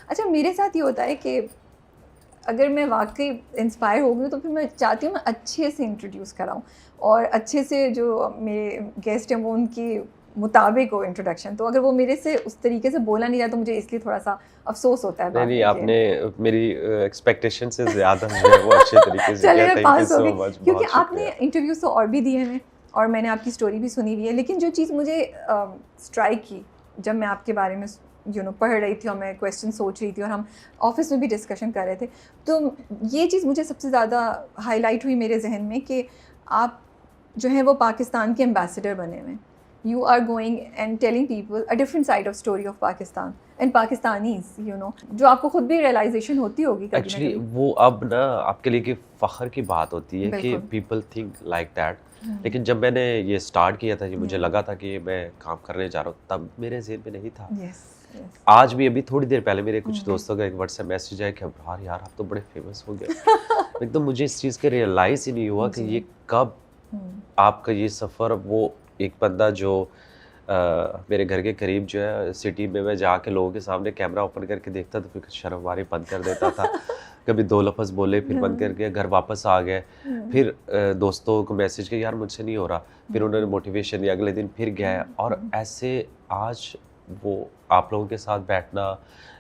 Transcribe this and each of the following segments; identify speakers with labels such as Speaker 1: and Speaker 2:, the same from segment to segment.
Speaker 1: अच्छा, मेरे साथ ये होता है कि अगर मैं वाकई इंस्पायर हो गई तो फिर मैं चाहती हूँ मैं अच्छे से इंट्रोड्यूस कराऊँ और अच्छे से जो मेरे गेस्ट हैं वो उनके मुताबिक हो इंट्रोडक्शन। तो अगर वो मेरे से उस तरीके से बोला नहीं जाए तो मुझे इसलिए थोड़ा सा अफसोस होता है
Speaker 2: नहीं
Speaker 1: बाद
Speaker 2: नहीं,
Speaker 1: में कि
Speaker 2: आपने मेरी एक्सपेक्टेशन से ज़्यादा जो है वो अच्छे तरीके से
Speaker 1: चले
Speaker 2: किया।
Speaker 1: मैं
Speaker 2: थैंक यू
Speaker 1: पास हो
Speaker 2: सो
Speaker 1: गई,
Speaker 2: मच,
Speaker 1: क्योंकि
Speaker 2: बहुत
Speaker 1: आपने
Speaker 2: शुक्रिया।
Speaker 1: इंटरव्यूज़ तो और भी दिए हैं और मैंने आपकी स्टोरी भी सुनी हुई है, लेकिन जो चीज़ मुझे स्ट्राइक की जब मैं आपके बारे में पढ़ रही थी और मैं क्वेश्चन सोच रही थी और हम ऑफिस में भी डिस्कशन कर रहे थे, तो ये चीज़ मुझे सबसे ज़्यादा हाईलाइट हुई मेरे जहन में कि आप जो है वो पाकिस्तान के एम्बेसडर बने हुए हैं। You are going and telling people a different side of story of Pakistan and Pakistanis, जो आपको खुद भी रियलाइजेशन होती होगी कभी ना
Speaker 2: एक्चुअली
Speaker 1: कभी।
Speaker 2: वो अब ना आपके लिए कि फ़ख्र की बात होती है कि
Speaker 1: बिल्कुल।
Speaker 2: People think like that. लेकिन जब मैंने ये स्टार्ट किया था, कि मुझे
Speaker 1: Yeah.
Speaker 2: लगा था कि मैं काम करने जा रहा हूँ, तब मेरे ज़हन में नहीं था।
Speaker 1: Yes, yes.
Speaker 2: आज भी अभी थोड़ी देर पहले मेरे कुछ दोस्तों का एक व्हाट्सएप मैसेज आया कि अब्रार यार आप तो बड़े फेमस हो गए। एकदम मुझे इस चीज़ का रियलाइज़ ही नहीं हुआ कि
Speaker 1: जी।
Speaker 2: ये कब आपका ये सफ़र, वो एक बंदा जो मेरे घर के करीब जो है सिटी में, मैं जाके लोगों के सामने कैमरा ओपन करके देखता तो फिर शर्म वारी बंद कर देता था। कभी दो लफ्ज़ बोले फिर बंद करके घर वापस आ गए। फिर दोस्तों को मैसेज किया यार मुझसे नहीं हो रहा, फिर उन्होंने मोटिवेशन दिया, अगले दिन फिर गया। और ऐसे आज वो आप लोगों के साथ बैठना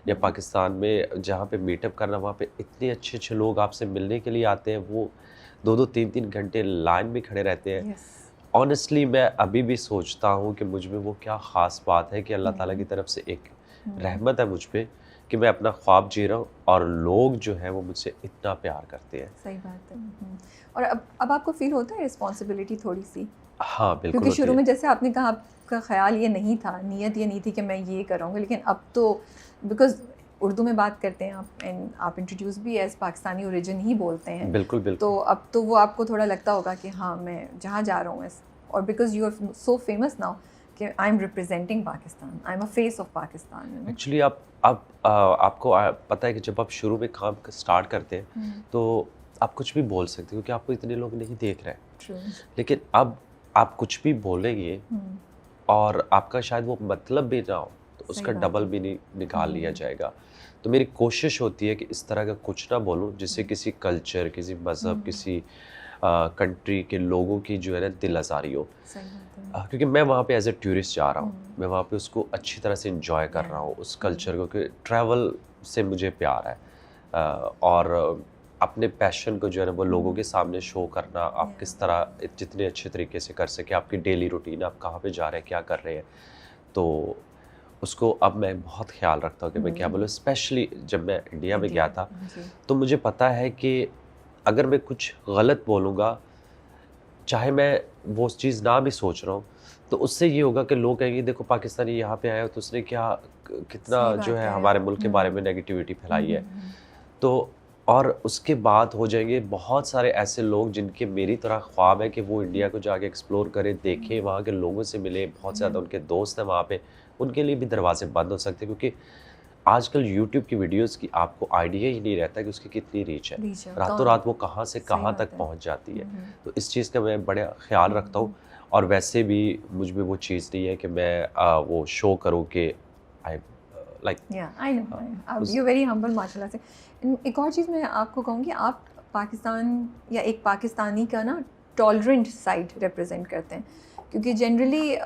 Speaker 2: या पाकिस्तान में जहाँ पे मीटअप करना, वहाँ पे इतने अच्छे अच्छे लोग आपसे मिलने के लिए आते हैं, वो 2-2 3-3 घंटे लाइन में खड़े रहते हैं।
Speaker 1: Yes.
Speaker 2: ऑनेस्टली मैं अभी भी सोचता हूँ कि मुझ में वो क्या ख़ास बात है कि अल्लाह ताला की तरफ से एक रहमत है मुझ पे कि मैं अपना ख्वाब जी रहा हूँ और लोग जो हैं वो मुझसे इतना प्यार करते हैं।
Speaker 1: सही बात है। और अब आपको फील होता है रिस्पॉन्सिबिलिटी थोड़ी सी,
Speaker 2: हाँ, बिल्कुल
Speaker 1: क्योंकि
Speaker 2: होती
Speaker 1: शुरू
Speaker 2: है।
Speaker 1: में जैसे आपने कहा आपका ख्याल ये नहीं था, नीयत ये नहीं थी कि मैं ये करूँगा, लेकिन अब तो बिकॉज उर्दू में बात करते हैं आप एंड आप इंट्रोड्यूस भी एज पाकिस्तानी ओरिजिन ही बोलते हैं,
Speaker 2: बिल्कुल, बिल्कुल।
Speaker 1: तो अब तो वो आपको थोड़ा लगता होगा कि हाँ मैं जहाँ जा रहा हूँ और because you are so famous now कि I am representing Pakistan, I am a face of Pakistan.
Speaker 2: Actually आप आपको पता है कि जब आप शुरू में काम स्टार्ट करते हैं तो आप कुछ भी बोल सकते हो क्योंकि आपको इतने लोग नहीं देख रहे हैं।
Speaker 1: ट्रू।
Speaker 2: लेकिन अब आप कुछ भी बोलेंगे और आपका शायद वो मतलब भी ना हो तो उसका डबल भी निकाल लिया जाएगा। तो मेरी कोशिश होती है कि इस तरह का कुछ ना बोलूं जिससे किसी कल्चर, किसी मज़हब, किसी कंट्री के लोगों की जो है ना दिल आज़ारी हो।
Speaker 1: सही बात है।
Speaker 2: क्योंकि मैं वहाँ पे एज ए टूरिस्ट जा रहा हूँ, मैं वहाँ पे उसको अच्छी तरह से इंजॉय कर रहा हूँ उस कल्चर को, कि ट्रैवल से मुझे प्यार है। और अपने पैशन को जो है ना वो लोगों के सामने शो करना, आप किस तरह जितने अच्छे तरीके से कर सके, आपकी डेली रूटीन, आप कहाँ पे जा रहे हैं, क्या कर रहे हैं, तो उसको अब मैं बहुत ख्याल रखता हूँ कि मैं क्या बोलूँ। स्पेशली जब मैं इंडिया में गया था तो मुझे पता है कि अगर मैं कुछ गलत बोलूँगा, चाहे मैं वो चीज़ ना भी सोच रहा हूँ, तो उससे ये होगा कि लोग कहेंगे देखो पाकिस्तानी यहाँ पे आया तो उसने क्या कितना जो है हमारे मुल्क के बारे में नेगेटिविटी फैलाई है। तो और उसके बाद हो जाएंगे बहुत सारे ऐसे लोग जिनके मेरी तरह ख्वाब है कि वो इंडिया को जाके एक्सप्लोर करें, देखें, वहाँ के लोगों से मिले, बहुत ज़्यादा उनके दोस्त हैं वहाँ पे, उनके लिए भी दरवाजे बंद हो सकते हैं। क्योंकि आजकल यूट्यूब की वीडियोस की आपको आइडिया ही नहीं रहता कि उसकी कितनी रीच है, रातों रात वो कहाँ से कहाँ तक पहुँच जाती है। तो इस चीज़ का मैं बड़ा ख्याल रखता हूँ। और वैसे भी मुझ में वो चीज़ नहीं है कि मैं वो शो करूँ कि I like
Speaker 1: I know you very humble माशाल्लाह से। एक और चीज़ मैं आपको कहूँगी, आप पाकिस्तान या एक पाकिस्तानी का ना टॉलरेंट साइड रिप्रेजेंट करते हैं, क्योंकि जनरली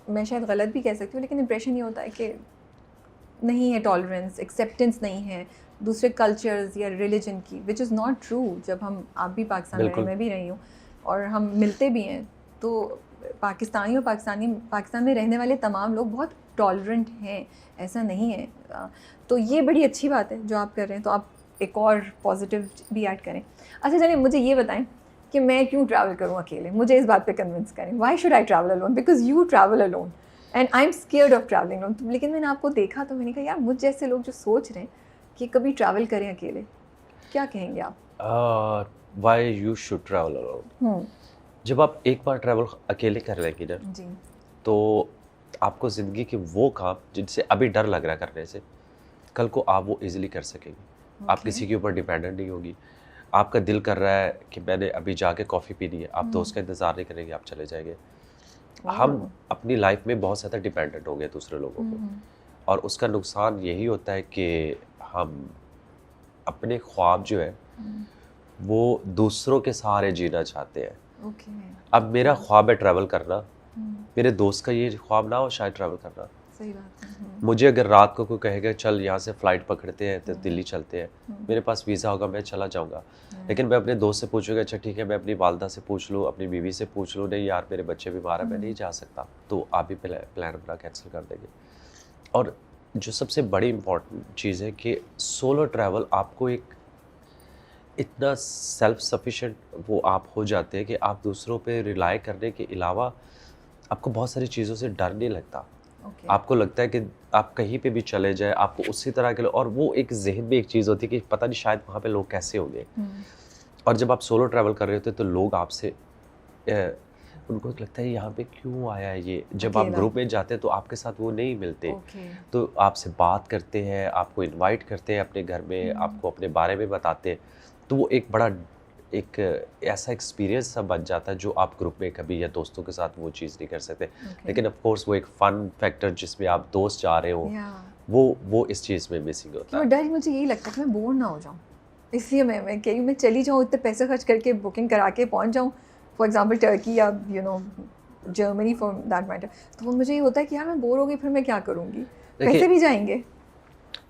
Speaker 1: मैं शायद गलत भी कह सकती हूँ लेकिन इंप्रेशन ये होता है कि नहीं है टॉलरेंस, एक्सेप्टेंस नहीं है दूसरे कल्चर्स या रिलीजन की, विच इज़ नॉट ट्रू। जब आप भी पाकिस्तान में रहे, मैं भी रही हूँ और हम मिलते भी हैं, तो पाकिस्तानी और पाकिस्तान में रहने वाले तमाम लोग बहुत टॉलरेंट हैं, ऐसा नहीं है। तो ये बड़ी अच्छी बात है जो आप कर रहे हैं, तो आप एक और पॉजिटिव भी ऐड करें। अच्छा चलिए मुझे ये बताएं कि मैं क्यों ट्रैवल करूँ अकेले, मुझे इस बात पे कन्विंस करें। Why should I travel alone, because you travel alone and I am scared of travelling alone. लेकिन मैंने आपको देखा तो मैंने कहा यार मुझ जैसे लोग जो सोच रहे हैं कि कभी ट्रैवल करें अकेले, क्या कहेंगे आप?
Speaker 2: Why you should travel alone. जब आप एक बार ट्रैवल अकेले कर लेंगे ना
Speaker 1: जी।
Speaker 2: तो आपको ज़िंदगी के वो काम जिनसे अभी डर लग रहा है करने से, कल को आप वो इजीली कर सकेंगे। आप किसी के ऊपर डिपेंडेंट नहीं होगी। आपका दिल कर रहा है कि मैंने अभी जाके कॉफ़ी पीनी है, आप दोस्त का इंतज़ार नहीं करेंगे, आप चले जाएंगे। हम अपनी लाइफ में बहुत ज़्यादा डिपेंडेंट हो गए दूसरे लोगों को। और उसका नुकसान यही होता है कि हम अपने ख्वाब जो है वो दूसरों के सहारे जीना चाहते हैं।
Speaker 1: ओके।
Speaker 2: अब मेरा ख्वाब है ट्रैवल करना, मेरे दोस्त का ये ख्वाब ना हो शायद ट्रैवल करना।
Speaker 1: सही बात है।
Speaker 2: मुझे अगर रात को कोई कहेगा चल यहाँ से फ़्लाइट पकड़ते हैं तो दिल्ली चलते हैं, मेरे पास वीज़ा होगा, मैं चला जाऊँगा। लेकिन मैं अपने दोस्त से पूछूंगा, अच्छा ठीक है, मैं अपनी वालदा से पूछ लूँ, अपनी बीवी से पूछ लूँ, नहीं यार मेरे बच्चे बीमार हैं, मैं नहीं जा सकता, तो आप भी प्लान अपना कैंसिल कर देंगे। और जो सबसे बड़ी इम्पॉर्टेंट चीज़ है कि सोलो ट्रैवल आपको एक इतना सेल्फ सफिशिएंट वो आप हो जाते हैं कि आप दूसरों पे रिलाई करने के अलावा आपको बहुत सारी चीज़ों से डर नहीं लगता।
Speaker 1: ओके।
Speaker 2: आपको लगता है कि आप कहीं पे भी चले जाए आपको उसी तरह के और वो एक ज़हन में एक चीज़ होती है कि पता नहीं शायद वहाँ पे लोग कैसे होंगे। और जब आप सोलो ट्रैवल कर रहे होते तो लोग आपसे उनको लगता है यहाँ पे क्यों आया है ये। जब आप ग्रुप में जाते हैं तो आपके साथ वो नहीं मिलते। तो आपसे बात करते हैं, आपको इनवाइट करते हैं अपने घर में, आपको अपने बारे में बताते हैं। तो वो एक बड़ा एक ऐसा एक्सपीरियंस सा बन जाता है जो आप ग्रुप में कभी या दोस्तों के साथ वो चीज़ नहीं कर सकते। लेकिन ऑफ कोर्स वो एक फ़न फैक्टर जिसमें आप दोस्त जा रहे हो वो इस चीज़ में मिसिंग होता है।
Speaker 1: डर मुझे यही लगता है कि मैं बोर ना हो जाऊँ, इसलिए मैं कहीं मैं चली जाऊँ, इतने पैसे खर्च करके बुकिंग करा के पहुँच जाऊँ, फॉर एग्जांपल टर्की या जर्मनी फॉर दैट मैटर। तो मुझे ये होता है कि यार मैं बोर हो गई, फिर मैं क्या करूँगी, पैसे भी जाएंगे।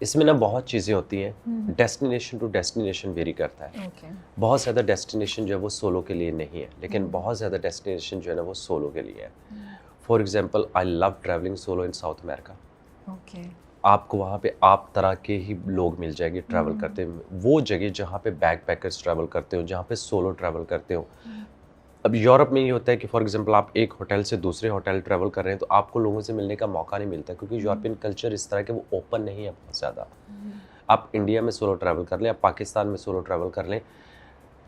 Speaker 2: इसमें ना बहुत चीज़ें होती हैं, डेस्टिनेशन टू डेस्टिनेशन वेरी करता है। बहुत ज़्यादा डेस्टिनेशन जो है वो सोलो के लिए नहीं है, लेकिन बहुत ज़्यादा डेस्टिनेशन जो है ना वो सोलो के लिए है। For example I love travelling solo in south America. आपको वहाँ पे आप तरह के ही लोग मिल जाएंगे ट्रैवल करते हैं। वो जगह जहाँ पे बैक पैकर्स ट्रैवल करते हो, जहाँ पे सोलो ट्रैवल करते हो। अब यूरोप में ये होता है कि फॉर एग्जांपल आप एक होटल से दूसरे होटल ट्रैवल कर रहे हैं तो आपको लोगों से मिलने का मौका नहीं मिलता, क्योंकि यूरोपियन कल्चर इस तरह के वो ओपन नहीं है बहुत ज़्यादा। आप इंडिया में सोलो ट्रैवल कर लें, आप पाकिस्तान में सोलो ट्रैवल कर लें,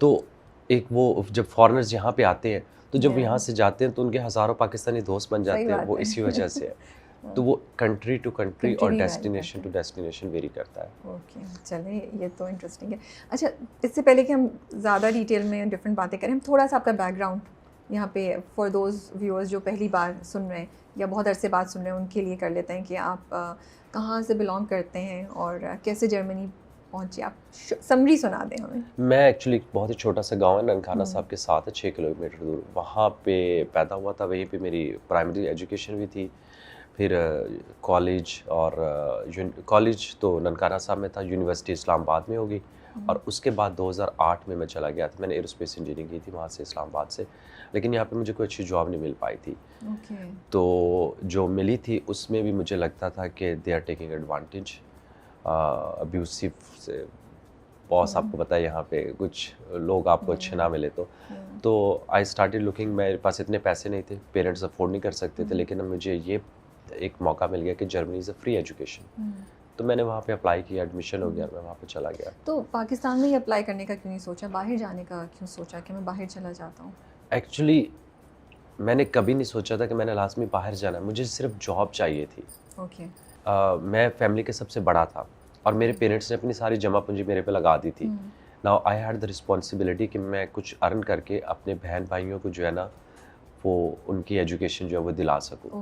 Speaker 2: तो एक वो जब फॉरेनर्स यहाँ पे आते हैं तो जब यहाँ से जाते हैं तो उनके हज़ारों पाकिस्तानी दोस्त बन जाते हैं, वो इसी वजह से है। तो वो कंट्री टू कंट्री और डेस्टिनेशन टू डेस्टिनेशन वेरी करता है।
Speaker 1: ओके, चलिए ये तो इंटरेस्टिंग है। अच्छा, इससे पहले कि हम ज़्यादा डिटेल में डिफरेंट बातें करें, हम थोड़ा सा आपका बैकग्राउंड यहाँ पे फॉर दोज व्यूअर्स जो पहली बार सुन रहे हैं या बहुत अरसे बाद सुन रहे हैं उनके लिए कर लेते हैं कि आप कहाँ से बिलोंग करते हैं और कैसे जर्मनी पहुँचे। आप समरी सुना दें हमें।
Speaker 2: मैं एक्चुअली बहुत ही छोटा सा गांव है ननकाना साहब के साथ है, 6 किलोमीटर दूर, वहाँ पे पैदा हुआ था, वहीं पे मेरी प्राइमरी एजुकेशन भी थी। फिर कॉलेज और कॉलेज तो ननकाना साहब में था, यूनिवर्सिटी इस्लामाबाद में होगी। और उसके बाद 2008 में मैं चला गया था, मैंने एरोस्पेस इंजीनियरिंग की थी वहाँ से इस्लामाबाद से, लेकिन यहाँ पे मुझे कोई अच्छी जॉब नहीं मिल पाई थी। तो जो मिली थी उसमें भी मुझे लगता था कि they are taking advantage, abusive से बॉस, आपको पता है यहाँ पे कुछ लोग आपको अच्छे ना मिले तो आई स्टार्टेड लुकिंग। मेरे पास इतने पैसे नहीं थे, पेरेंट्स अफोर्ड नहीं कर सकते थे, लेकिन मुझे ये एक मौका मिल गया कि Germany is a free education. तो मैंने वहाँ पे अप्लाई किया, एडमिशन हो गया, मैं वहाँ पे चला गया।
Speaker 1: तो पाकिस्तान में ही अप्लाई करने का क्यों नहीं सोचा, बाहर जाने का क्यों सोचा कि मैं बाहर चला जाता हूँ?
Speaker 2: एक्चुअली मैंने कभी नहीं सोचा था कि मैंने लाजमी बाहर जाना है, मुझे सिर्फ जॉब चाहिए थी। मैं फैमिली के सबसे बड़ा था और मेरे पेरेंट्स ने अपनी सारी जमा पूंजी मेरे पे लगा दी थी। Now I had the responsibility कि मैं कुछ अर्न करके अपने बहन भाइयों को जो है ना वो उनकी एजुकेशन जो है वो दिला सकूँ।